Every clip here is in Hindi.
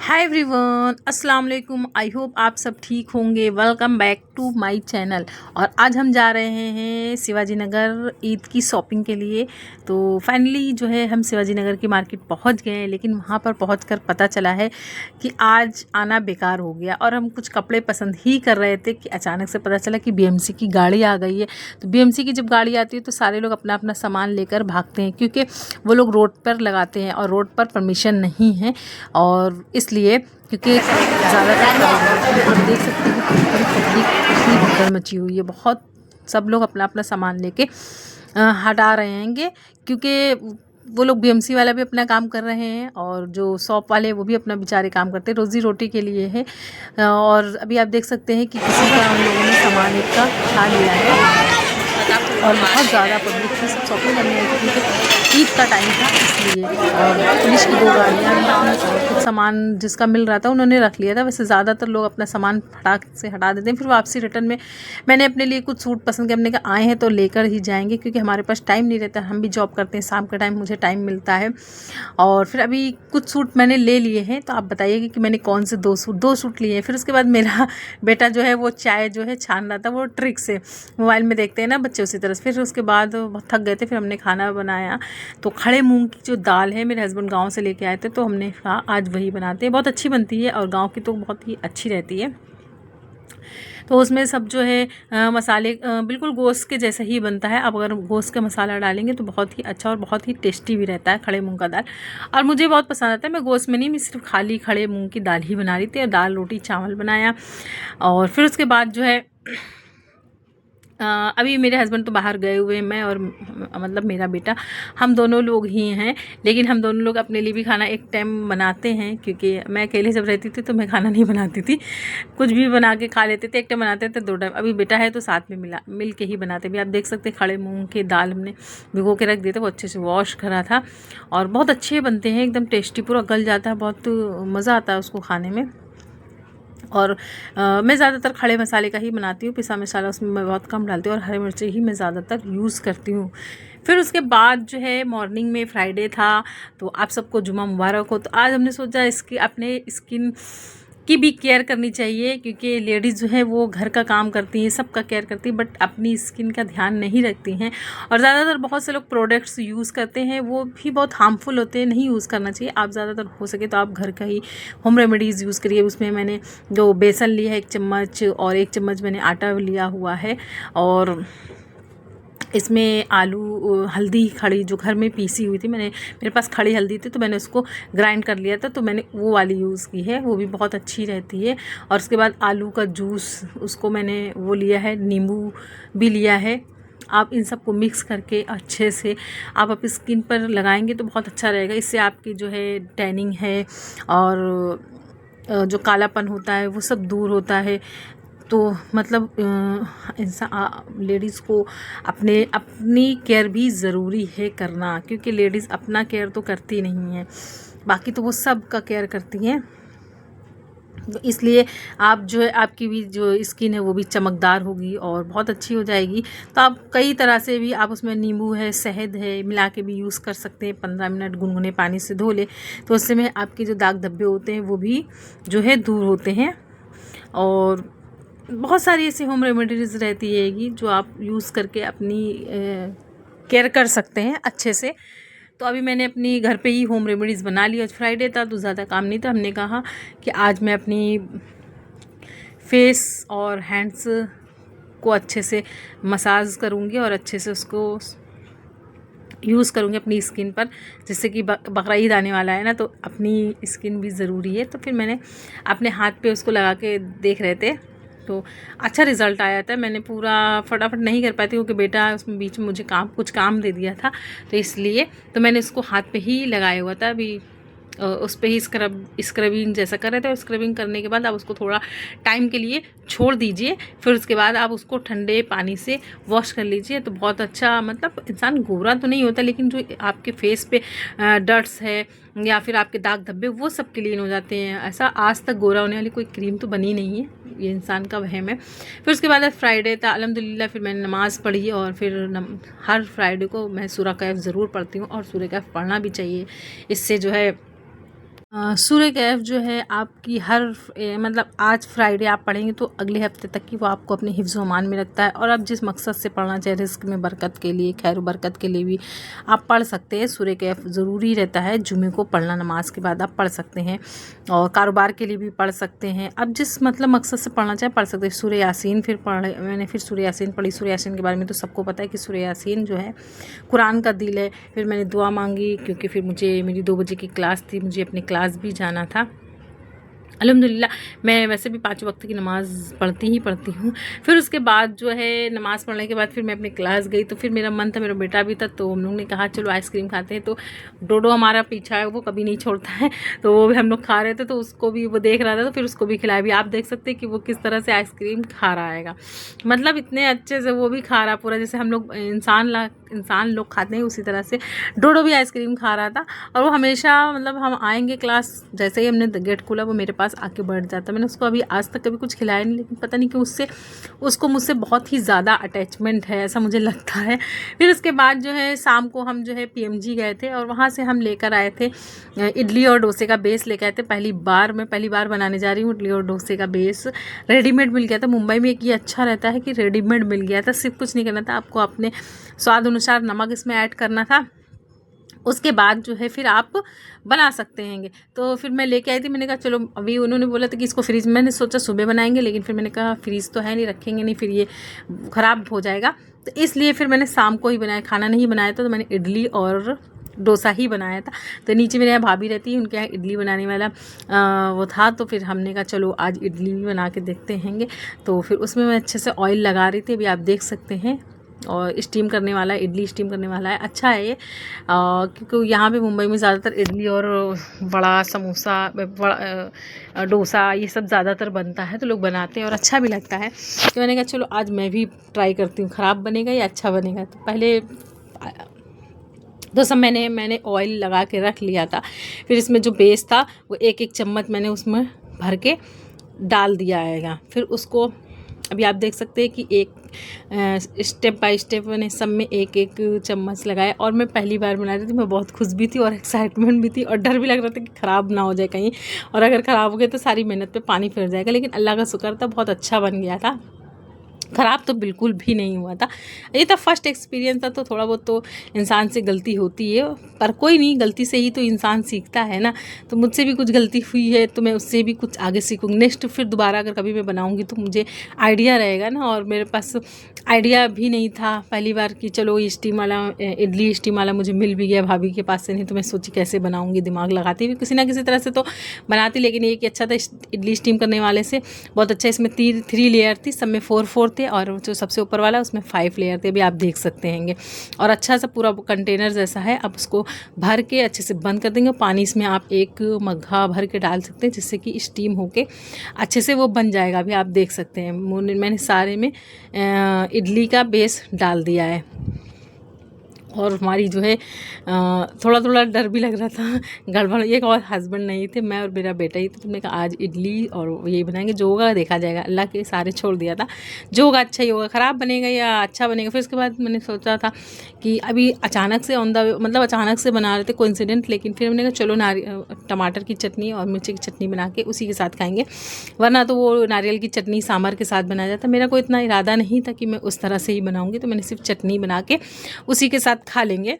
हाय एवरीवन, अस्सलाम वालेकुम। आई होप आप सब ठीक होंगे। Welcome back to my channel. और आज हम जा रहे हैं शिवाजी नगर ईद की शॉपिंग के लिए। तो फाइनली जो है हम शिवाजी नगर की मार्केट पहुंच गए हैं, लेकिन वहां पर पहुंचकर पता चला है कि आज आना बेकार हो गया। और हम कुछ कपड़े पसंद ही कर रहे थे कि अचानक से पता चला कि बीएमसी की गाड़ी आ गई है। तो बीएमसी की जब गाड़ी आती है तो सारे लोग अपना अपना सामान लेकर भागते हैं, क्योंकि वो लोग रोड पर लगाते हैं और रोड पर परमिशन नहीं है। और इसलिए क्योंकि ज़्यादातर आप देख सकते हैं कि पूरी पब्लिक इतनी भगदड़ मची हुई है। बहुत सब लोग अपना अपना सामान लेके हटा रहे हैंगे, क्योंकि वो लोग बीएमसी वाला भी अपना काम कर रहे हैं और जो शॉप वाले हैं वो भी अपना बेचारे काम करते हैं, रोज़ी रोटी के लिए है। और अभी आप देख सकते हैं कि किसी का हम लोगों ने सामान एक का उठा लिया है और बहुत ज़्यादा पब्लिक थी, सब शॉपिंग करने आई थी क्योंकि ईद का टाइम था इसलिए। और पुलिस की 2 गाड़ियाँ भी थी और कुछ सामान जिसका मिल रहा था उन्होंने रख लिया था। वैसे ज़्यादातर लोग अपना सामान फटाक से हटा देते हैं। फिर वापसी रिटर्न में मैंने अपने लिए कुछ सूट पसंद किया, हमने कहा आए हैं तो लेकर ही जाएंगे, क्योंकि हमारे पास टाइम नहीं रहता। हम भी जॉब करते हैं, शाम का टाइम मुझे टाइम मिलता है। और फिर अभी कुछ सूट मैंने ले लिए हैं, तो आप बताइएगा कि मैंने कौन से 2 सूट लिए हैं। फिर उसके बाद मेरा बेटा जो है वो चाय जो है छान रहा था, वो ट्रिक से मोबाइल में देखते हैं ना बच्चे, उसी तरह से। फिर उसके बाद बहुत थक गए थे, फिर हमने खाना बनाया। तो खड़े मूंग की जो दाल है, मेरे हस्बैंड गांव से लेके आए थे, तो हमने कहा आज वही बनाते हैं। बहुत अच्छी बनती है और गांव की तो बहुत ही अच्छी रहती है। तो उसमें सब जो है मसाले बिल्कुल गोश्त के जैसा ही बनता है। अब अगर गोश्त का मसाला डालेंगे तो बहुत ही अच्छा और बहुत ही टेस्टी भी रहता है खड़े मूंग का दाल। और मुझे बहुत पसंद आता है। मैं गोश्त में नहीं, मैं सिर्फ खाली खड़े मूंग की दाल ही बना रही थी और दाल रोटी चावल बनाया। और फिर उसके बाद जो है अभी मेरे हस्बैंड तो बाहर गए हुए हैं, मैं और मतलब मेरा बेटा, हम दोनों लोग ही हैं। लेकिन हम दोनों लोग अपने लिए भी खाना एक टाइम बनाते हैं, क्योंकि मैं अकेले जब रहती थी तो मैं खाना नहीं बनाती थी, कुछ भी बना के खा लेते थे। एक टाइम बनाते थे, 2 टाइम। अभी बेटा है तो साथ में मिल के ही बनाते भी। आप देख सकते हैं खड़े मूँग की दाल हमने भिगो के रख दिए थे, वो अच्छे से वॉश करा था और बहुत अच्छे बनते हैं, एकदम टेस्टी, पूरा गल जाता है, बहुत मज़ा आता है उसको खाने में। और मैं ज़्यादातर खड़े मसाले का ही बनाती हूँ, पिसा मसाला उसमें मैं बहुत कम डालती हूँ और हरी मिर्ची ही मैं ज़्यादातर यूज़ करती हूँ। फिर उसके बाद जो है मॉर्निंग में फ्राइडे था, तो आप सबको जुमा मुबारक हो। तो आज हमने सोचा इसकी अपने स्किन की भी केयर करनी चाहिए, क्योंकि लेडीज़ जो है वो घर का काम करती हैं, सबका केयर करती हैं, बट अपनी स्किन का ध्यान नहीं रखती हैं। और ज़्यादातर बहुत से लोग प्रोडक्ट्स यूज़ करते हैं, वो भी बहुत हार्मफुल होते हैं, नहीं यूज़ करना चाहिए। आप ज़्यादातर हो सके तो आप घर का ही होम रेमेडीज़ यूज़ करिए। उसमें मैंने जो बेसन लिया है 1 चम्मच और 1 चम्मच मैंने आटा लिया हुआ है। और इसमें आलू हल्दी खड़ी जो घर में पीसी हुई थी, मेरे पास खड़ी हल्दी थी तो मैंने उसको ग्राइंड कर लिया था, तो मैंने वो वाली यूज़ की है, वो भी बहुत अच्छी रहती है। और उसके बाद आलू का जूस, उसको मैंने वो लिया है, नींबू भी लिया है। आप इन सबको मिक्स करके अच्छे से आप अपनी स्किन पर लगाएंगे तो बहुत अच्छा रहेगा। इससे आपकी जो है टैनिंग है और जो कालापन होता है वो सब दूर होता है। तो मतलब इंसान लेडीज़ को अपनी केयर भी ज़रूरी है करना, क्योंकि लेडीज़ अपना केयर तो करती नहीं है, बाकी तो वो सब का केयर करती हैं। तो इसलिए आप जो है आपकी भी जो स्किन है वो भी चमकदार होगी और बहुत अच्छी हो जाएगी। तो आप कई तरह से भी आप उसमें नींबू है, शहद है, मिला के भी यूज़ कर सकते हैं। 15 मिनट गुनगुने पानी से धो ले तो उससे में आपके जो दाग धब्बे होते हैं वो भी जो है दूर होते हैं। और बहुत सारी ऐसी होम रेमेडीज़ रहती है जो आप यूज़ करके अपनी केयर कर सकते हैं अच्छे से। तो अभी मैंने अपनी घर पे ही होम रेमेडीज़ बना ली। आज फ्राइडे था तो ज़्यादा काम नहीं था, हमने कहा कि आज मैं अपनी फेस और हैंड्स को अच्छे से मसाज करूँगी और अच्छे से उसको यूज़ करूँगी अपनी स्किन पर, जिससे कि बकरा ईद आने वाला है ना, तो अपनी स्किन भी ज़रूरी है। तो फिर मैंने अपने हाथ पे उसको लगा के देख रहे थे तो अच्छा रिज़ल्ट आया था। मैंने पूरा फटाफट नहीं कर पाई थी क्योंकि बेटा उसमें बीच में मुझे कुछ काम दे दिया था, तो इसलिए तो मैंने इसको हाथ पे ही लगाया हुआ था। अभी उस पर ही स्क्रबिंग जैसा कर रहे थे। और स्क्रबिंग करने के बाद आप उसको थोड़ा टाइम के लिए छोड़ दीजिए, फिर उसके बाद आप उसको ठंडे पानी से वॉश कर लीजिए। तो बहुत अच्छा, मतलब इंसान गोरा तो नहीं होता, लेकिन जो आपके फेस पे डर्ट्स है या फिर आपके दाग धब्बे वो सब क्लीन हो जाते हैं। ऐसा आज तक गोरा होने वाली कोई क्रीम तो बनी नहीं है, ये इंसान का वहम है। फिर उसके बाद फ्राइडे था, अल्हम्दुलिल्लाह फिर मैंने नमाज़ पढ़ी। और फिर हर फ्राइडे को मैं सूरह कहफ ज़रूर पढ़ती हूँ और सूरह कहफ पढ़ना भी चाहिए। इससे जो है सूर्य कैफ जो है आपकी हर मतलब आज फ्राइडे आप पढ़ेंगे तो अगले हफ्ते तक की वो आपको अपने हिफ्ज़ मान में रखता है। और आप जिस मकसद से पढ़ना चाहे, रिस्क में बरकत के लिए, खैर बरकत के लिए भी आप पढ़ सकते हैं। सूर्य कैफ ज़रूरी रहता है, जुमे को पढ़ना, नमाज के बाद आप पढ़ सकते हैं। और कारोबार के लिए भी पढ़ सकते हैं। अब जिस मतलब मकसद से पढ़ना चाहे पढ़ सकते हैं। सूर्य यासीन फिर पढ़े मैंने, फिर सूर्य यासीन पढ़ी। सूर्य यासीन के बारे में तो सबको पता है कि सूर्य यासीन जो है कुरान का दिल है। फिर मैंने दुआ मांगी क्योंकि फिर मुझे मेरी 2 बजे की क्लास थी, मुझे अपनी क्लास भी जाना था। अल्हम्दुलिल्लाह मैं वैसे भी 5 वक्त की नमाज़ पढ़ती हूँ। फिर उसके बाद जो है नमाज़ पढ़ने के बाद फिर मैं अपनी क्लास गई। तो फिर मेरा मन था, मेरा बेटा भी था, तो हम लोग ने कहा चलो आइसक्रीम खाते हैं। तो डोडो हमारा पीछा है, वो कभी नहीं छोड़ता है, तो वो भी हम लोग खा रहे थे। तो उसको भी वो देख रहा था, तो फिर उसको भी खिलाया भी। आप देख सकते हैं कि वो किस तरह से आइसक्रीम खा रहा है, मतलब इतने अच्छे से वो भी खा रहा पूरा, जैसे हम लोग इंसान लोग खाते हैं उसी तरह से डोडो भी आइसक्रीम खा रहा था। और वो हमेशा मतलब हम आएंगे क्लास, जैसे ही हमने गेट खोला वो मेरे पास आके बैठ जाता। मैंने उसको अभी आज तक कभी कुछ खिलाया नहीं, लेकिन पता नहीं कि उसको मुझसे बहुत ही ज़्यादा अटैचमेंट है, ऐसा मुझे लगता है। फिर उसके बाद जो है शाम को हम जो है PMG गए थे और वहाँ से हम लेकर आए थे इडली और डोसे का बेस लेकर आए थे। मैं पहली बार बनाने जा रही हूँ इडली और डोसे का बेस। रेडीमेड मिल गया था मुंबई में। एक ये अच्छा रहता है कि रेडीमेड मिल गया था, सिर्फ कुछ नहीं करना था, आपको अपने स्वाद अनुसार नमक इसमें ऐड करना था। उसके बाद जो है फिर आप बना सकते हैं। तो फिर मैं लेके आई थी, मैंने कहा चलो, अभी उन्होंने बोला था कि इसको फ्रीज, मैंने सोचा सुबह बनाएंगे, लेकिन फिर मैंने कहा फ्रीज तो है नहीं, रखेंगे नहीं, फिर ये ख़राब हो जाएगा। तो इसलिए फिर मैंने शाम को ही बनाया, खाना नहीं बनाया था। तो मैंने इडली और डोसा ही बनाया था। तो नीचे मेरे यहाँ भाभी रहती है, उनके यहाँ इडली बनाने वाला वो था। तो फिर हमने कहा चलो आज इडली भी बना के देखते हैं। तो फिर उसमें मैं अच्छे से ऑयल लगा रही थी, अभी आप देख सकते हैं। और स्टीम करने वाला है, इडली स्टीम करने वाला है। अच्छा है ये, क्योंकि यहाँ पे मुंबई में ज़्यादातर इडली और बड़ा समोसा, बड़ा डोसा, ये सब ज़्यादातर बनता है, तो लोग बनाते हैं और अच्छा भी लगता है। तो मैंने कहा चलो आज मैं भी ट्राई करती हूँ, ख़राब बनेगा या अच्छा बनेगा। तो पहले तो सब मैंने ऑयल लगा के रख लिया था। फिर इसमें जो बेस था वो एक चम्मच मैंने उसमें भर के डाल दिया है। फिर उसको अभी आप देख सकते हैं कि एक स्टेप बाय स्टेप मैंने सब में एक चम्मच लगाया। और मैं पहली बार बना रही थी, मैं बहुत खुश भी थी और एक्साइटमेंट भी थी और डर भी लग रहा था कि ख़राब ना हो जाए कहीं, और अगर ख़राब हो गए तो सारी मेहनत पे पानी फिर जाएगा। लेकिन अल्लाह का शुक्र था, बहुत अच्छा बन गया था, ख़राब तो बिल्कुल भी नहीं हुआ था। ये तो फर्स्ट एक्सपीरियंस था, तो थोड़ा बहुत तो इंसान से गलती होती है, पर कोई नहीं, गलती से ही तो इंसान सीखता है ना। तो मुझसे भी कुछ गलती हुई है, तो मैं उससे भी कुछ आगे सीखूँगी। नेक्स्ट फिर दोबारा अगर कभी मैं बनाऊँगी तो मुझे आइडिया रहेगा ना। और मेरे पास आइडिया भी नहीं था पहली बार कि चलो ये स्टीम वाला इडली स्टीम वाला मुझे मिल भी गया भाभी के पास से, नहीं तो मैं सोची कैसे बनाऊँगी, दिमाग लगाती हुई किसी ना किसी तरह से तो बनाती। लेकिन ये कि अच्छा था इडली स्टीम करने वाले से, बहुत अच्छा। इसमें 3 लेयर थी, सब में 4 थे, और जो सबसे ऊपर वाला उसमें 5 लेयर थे, अभी आप देख सकते हैं। और अच्छा सा पूरा कंटेनर जैसा है। अब उसको भर के अच्छे से बंद कर देंगे। पानी इसमें आप 1 मग्घा भर के डाल सकते हैं, जिससे कि स्टीम होके अच्छे से वो बन जाएगा। अभी आप देख सकते हैं मैंने सारे में इडली का बेस डाल दिया है। और हमारी जो है थोड़ा थोड़ा डर भी लग रहा था, गड़बड़। एक और हस्बैंड नहीं थे, मैं और मेरा बेटा ही। तो तुमने कहा आज इडली और यही बनाएंगे, जो होगा देखा जाएगा, अल्लाह के सारे छोड़ दिया था। जो होगा अच्छा ही होगा, ख़राब बनेगा या अच्छा बनेगा। फिर उसके बाद मैंने सोचा था कि अभी अचानक से मतलब अचानक से बना रहे थे, कोइंसिडेंट। लेकिन फिर हमने कहा चलो टमाटर की चटनी और मिर्ची की चटनी बना के उसी के साथ खाएंगे, वरना तो वो नारियल की चटनी सांभर के साथ बनाया जाता। मेरा कोई इतना इरादा नहीं था कि मैं उस तरह से ही बनाऊँगी, तो मैंने सिर्फ चटनी बना के उसी के साथ खा लेंगे।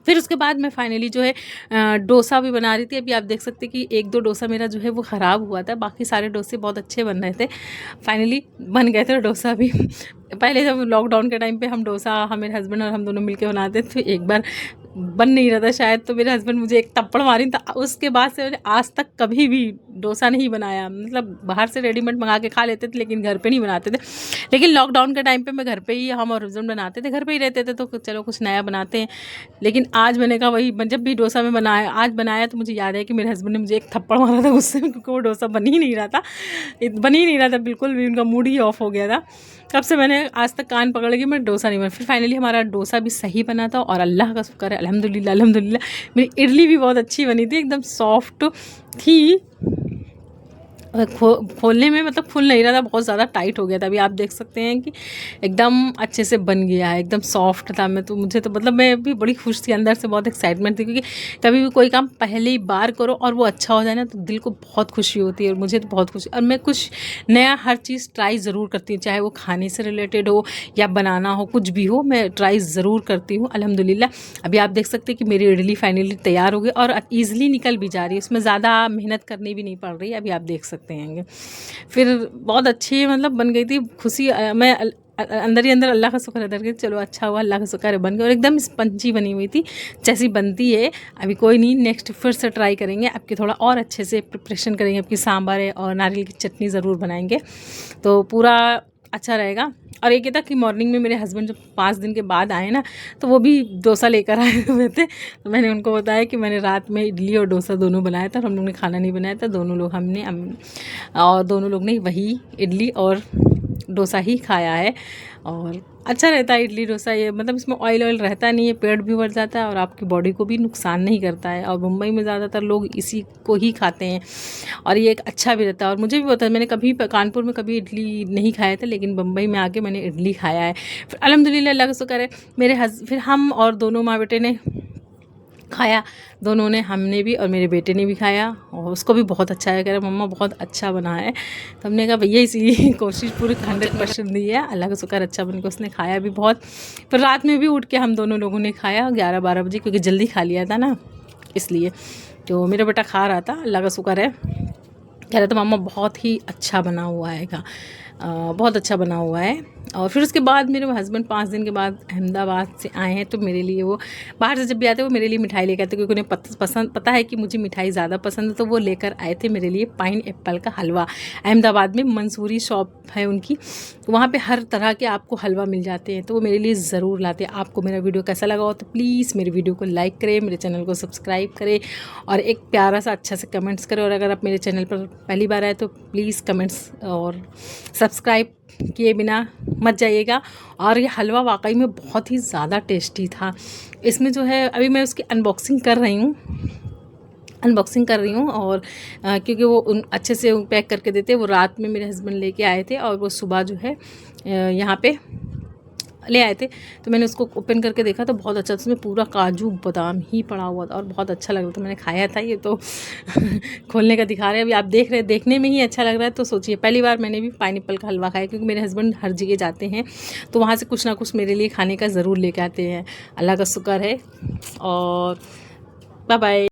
फिर उसके बाद मैं फाइनली जो है डोसा भी बना रही थी। अभी आप देख सकते हैं कि 1-2 डोसा मेरा जो है वो ख़राब हुआ था, बाकी सारे डोसे बहुत अच्छे बन रहे थे। फाइनली बन गए थे डोसा भी। पहले जब लॉकडाउन के टाइम पे हम डोसा, मेरे हस्बैंड और हम दोनों मिलके बनाते थे, तो एक बार बन नहीं रहा था शायद, तो मेरे हस्बैंड मुझे एक थप्पड़ मारी था। उसके बाद से मैंने आज तक कभी भी डोसा नहीं बनाया। मतलब बाहर से रेडीमेड मंगा के खा लेते थे, लेकिन घर पे नहीं बनाते थे। लेकिन लॉकडाउन के टाइम पे मैं घर पे ही, हम और हस्बैंड बनाते थे, घर पे ही रहते थे, तो चलो कुछ नया बनाते हैं। लेकिन आज मैंने कहा वही, जब भी डोसा में आज बनाया तो मुझे याद है कि मेरे हस्बैंड ने मुझे एक थप्पड़ मारा था गुस्से में, क्योंकि वो डोसा बन ही नहीं रहा था बिल्कुल भी, उनका मूड ही ऑफ हो गया था। तब से मैंने आज तक कान पकड़ के मैं डोसा नहीं बना। फिर फाइनली हमारा डोसा भी सही बना था, और अल्लाह का शुक्र है, अल्हम्दुलिल्लाह। मेरी इडली भी बहुत अच्छी बनी थी, एकदम सॉफ्ट थी। खोलने में मतलब खुल नहीं रहा था, बहुत ज़्यादा टाइट हो गया था। अभी आप देख सकते हैं कि एकदम अच्छे से बन गया है, एकदम सॉफ्ट था। मुझे तो मतलब मैं भी बड़ी खुश थी, अंदर से बहुत एक्साइटमेंट थी, क्योंकि कभी भी कोई काम पहली बार करो और वो अच्छा हो जाए ना, तो दिल को बहुत खुशी होती है। और मुझे तो बहुत खुशी, और मैं कुछ नया हर चीज़ ट्राई ज़रूर करती हूँ, चाहे वो खाने से रिलेटेड हो या बनाना हो, कुछ भी हो, मैं ट्राई ज़रूर करती हूँ। अल्हम्दुलिल्लाह अभी आप देख सकते हैं कि मेरी इडली फाइनली तैयार हो गई और ईज़िली निकल भी जा रही है, इसमें ज़्यादा मेहनत करनी भी नहीं पड़ रही है। अभी आप देख सकते हैं। फिर बहुत अच्छी मतलब बन गई थी, खुशी मैं अंदर ही अंदर अल्लाह का शुक्र अदा करके, चलो अच्छा हुआ, अल्लाह का शुक्र है बन गई। और एकदम स्पंजी बनी हुई थी जैसी बनती है। अभी कोई नहीं, नेक्स्ट फिर से ट्राई करेंगे, आपके थोड़ा और अच्छे से प्रिपरेशन करेंगे, आपकी सांभर है और नारियल की चटनी ज़रूर बनाएंगे, तो पूरा अच्छा रहेगा। और एक ये था कि मॉर्निंग में मेरे हस्बैंड जब 5 दिन के बाद आए ना, तो वो भी डोसा लेकर आए हुए थे। तो मैंने उनको बताया कि मैंने रात में इडली और डोसा दोनों बनाया था, और हम लोग ने खाना नहीं बनाया था, दोनों लोग और दोनों लोग ने वही इडली और डोसा ही खाया है। और अच्छा रहता है इडली डोसा, ये मतलब इसमें ऑयल रहता नहीं है, पेट भी भर जाता है और आपकी बॉडी को भी नुकसान नहीं करता है। और मुंबई में ज़्यादातर लोग इसी को ही खाते हैं, और ये एक अच्छा भी रहता है। और मुझे भी पता है, मैंने कभी कानपुर में कभी इडली नहीं खाया था, लेकिन मुंबई में आके मैंने इडली खाया है। फिर अल्हम्दुलिल्लाह अल्लाह का शुक्र है, फिर हम और दोनों माँ बेटे ने खाया, दोनों ने, हमने भी और मेरे बेटे ने भी खाया, और उसको भी बहुत अच्छा है, कह रहा मम्मा बहुत अच्छा बना है। तो हमने कहा भैया इसी कोशिश पूरी 100% दी है, अल्लाह का शुक्र अच्छा बन के उसने खाया भी बहुत। फिर रात में भी उठ के हम दोनों लोगों ने खाया 11-12 बजे, क्योंकि जल्दी खा लिया था ना, इसलिए। तो मेरा बेटा खा रहा था, अल्लाह का शुक्र है, कह रहा था मम्मा बहुत ही अच्छा बना हुआ है, बहुत अच्छा बना हुआ है। और फिर उसके बाद मेरे हस्बैंड 5 दिन के बाद अहमदाबाद से आए हैं, तो मेरे लिए वो बाहर से जब भी आते हैं वो मेरे लिए मिठाई लेकर आते, क्योंकि उन्हें पता है कि मुझे मिठाई ज़्यादा पसंद है। तो वो लेकर आए थे मेरे लिए पाइन एप्पल का हलवा। अहमदाबाद में मंसूरी शॉप है उनकी, तो वहाँ पे हर तरह के आपको हलवा मिल जाते हैं, तो वो मेरे लिए ज़रूर लाते हैं। आपको मेरा वीडियो कैसा लगा हो तो प्लीज़ मेरे वीडियो को लाइक करें, मेरे चैनल को सब्सक्राइब करें, और एक प्यारा सा अच्छा से कमेंट्स करें। और अगर आप मेरे चैनल पर पहली बार आए तो प्लीज़ कमेंट्स और सब्सक्राइब किए बिना मत जाइएगा। और ये हलवा वाकई में बहुत ही ज़्यादा टेस्टी था। इसमें जो है, अभी मैं उसकी अनबॉक्सिंग कर रही हूँ, और क्योंकि वो अच्छे से पैक करके देते, वो रात में मेरे हस्बैंड लेके आए थे, और वो सुबह जो है यहाँ पे ले आए थे। तो मैंने उसको ओपन करके देखा तो बहुत अच्छा, उसमें पूरा काजू बादाम ही पड़ा हुआ था और बहुत अच्छा लग रहा था। मैंने खाया था ये तो खोलने का दिखा रहे हैं, अभी आप देख रहे हैं, देखने में ही अच्छा लग रहा है। तो सोचिए, पहली बार मैंने भी पाइनएप्पल का हलवा खाया, क्योंकि मेरे हस्बैंड हर जगह जाते हैं तो वहाँ से कुछ ना कुछ मेरे लिए खाने का ज़रूर लेके आते हैं। अल्लाह का शुक्र है, और बाय बाय।